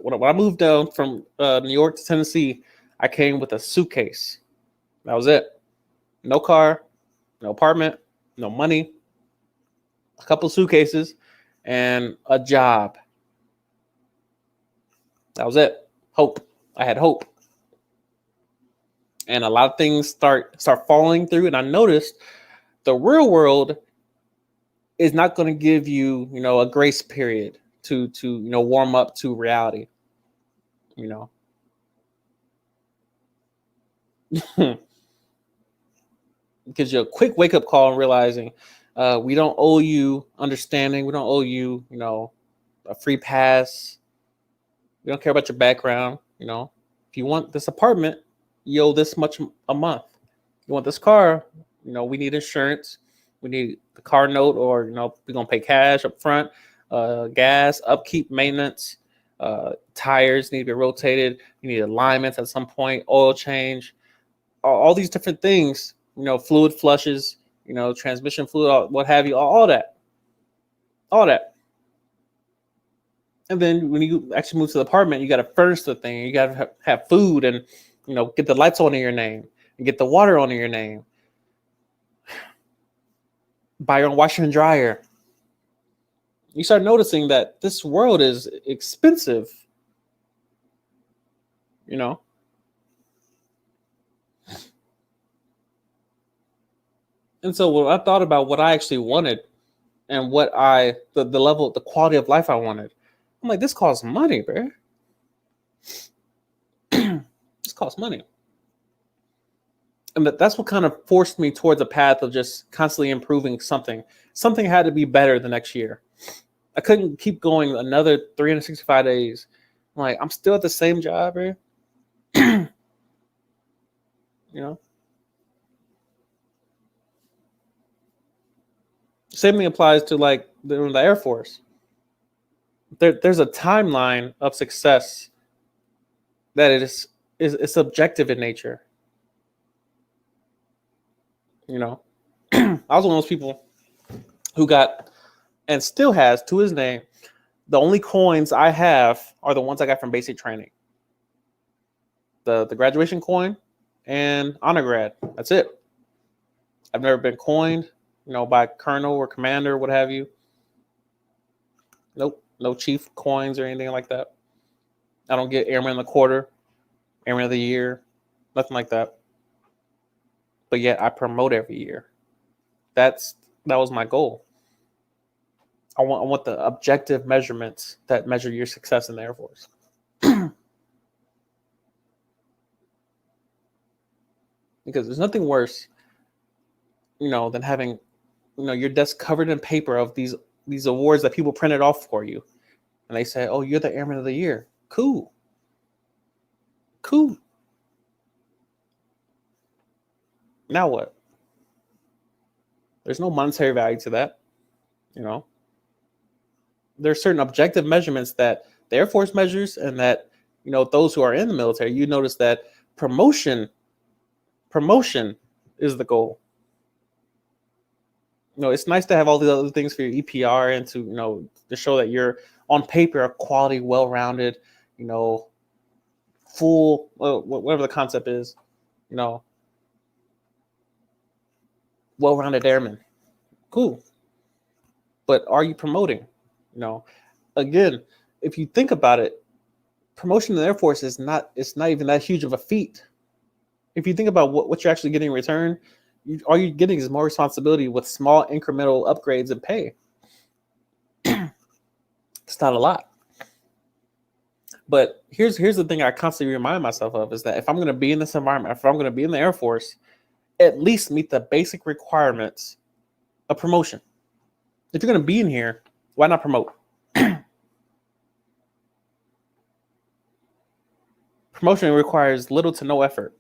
when I moved down from New York to Tennessee, I came with a suitcase. That was it. No car, no apartment, no money, a couple suitcases, and a job. That was it. Hope. I had hope. And a lot of things start falling through. And I noticed the real world is not going to give you, a grace period to warm up to reality. Gives you a quick wake up call and realizing we don't owe you understanding. We don't owe you, a free pass. We don't care about your background. If you want this apartment, you owe this much a month. You want this car, we need insurance. We need the car note, or, we're going to pay cash up front, gas, upkeep, maintenance, tires need to be rotated. You need alignments at some point, oil change, all these different things, fluid flushes, transmission fluid, what have you, all that. And then when you actually move to the apartment, you got to furnish the thing. You got to have food and, get the lights on in your name and get the water on in your name. Buy your own washer and dryer. You start noticing that this world is expensive. And so when I thought about what I actually wanted and what the level, the quality of life I wanted, I'm like, this costs money, bro. This costs money. And that's what kind of forced me towards a path of just constantly improving something. Something had to be better the next year. I couldn't keep going another 365 days. I'm like, I'm still at the same job, bro. Same thing applies to like the Air Force. There's a timeline of success that is subjective in nature. I was one of those people who got, and still has to his name, the only coins I have are the ones I got from basic training. The graduation coin and honor grad. That's it. I've never been coined, by colonel or commander, what have you. Nope. No chief coins or anything like that. I don't get airman of the quarter, airman of the year, nothing like that. But yet I promote every year. That was my goal. I want the objective measurements that measure your success in the Air Force. Because there's nothing worse, than having, your desk covered in paper of these awards that people printed off for you. And they say, oh, you're the Airman of the Year. Cool. Now what? There's no monetary value to that. There's certain objective measurements that the Air Force measures, and that, those who are in the military, you notice that promotion is the goal. It's nice to have all the other things for your EPR and to show that you're on paper a quality, well-rounded, full, whatever the concept is, well-rounded airman. Cool. But are you promoting? Again, if you think about it, promotion in the Air Force it's not even that huge of a feat. If you think about what you're actually getting in return, all you're getting is more responsibility with small incremental upgrades and pay. It's not a lot. But here's the thing I constantly remind myself of, is that if I'm going to be in this environment, if I'm going to be in the Air Force, at least meet the basic requirements of promotion. If you're going to be in here, why not promote? Promotion requires little to no effort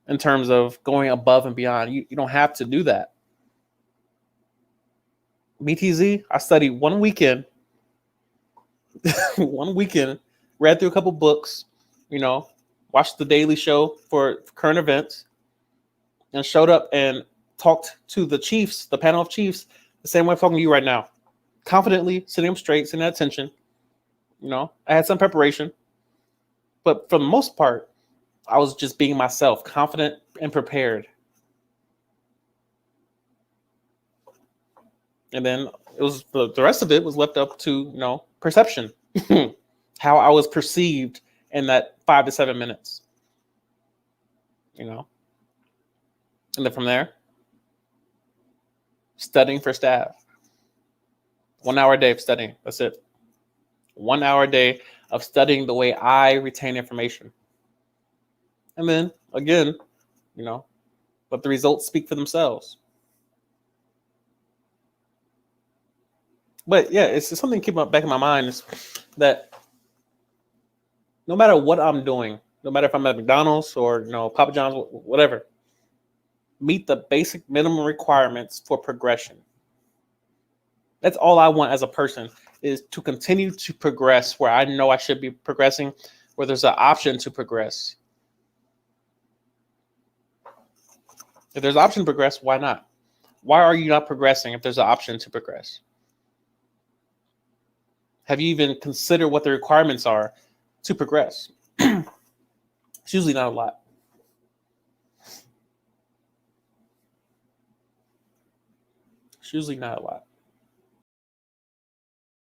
in terms of going above and beyond. You don't have to do that. BTZ, I studied one weekend, read through a couple books, watched the Daily Show for current events, and showed up and talked to the chiefs, the panel of chiefs, the same way I'm talking to you right now. Confidently, sitting up straight, sitting at attention. I had some preparation, But for the most part, I was just being myself, confident and prepared. And then it was the rest of it was left up to, perception, how I was perceived in that 5 to 7 minutes, And then from there, studying for staff. 1 hour a day of studying. That's it. 1 hour a day of studying the way I retain information. And then again, let the results speak for themselves. But yeah, it's something to keep back in my mind is that no matter what I'm doing, no matter if I'm at McDonald's or Papa John's, whatever, meet the basic minimum requirements for progression. That's all I want as a person, is to continue to progress where I know I should be progressing, where there's an option to progress. If there's an option to progress, why not? Why are you not progressing if there's an option to progress? Have you even considered what the requirements are to progress? It's usually not a lot. It's usually not a lot.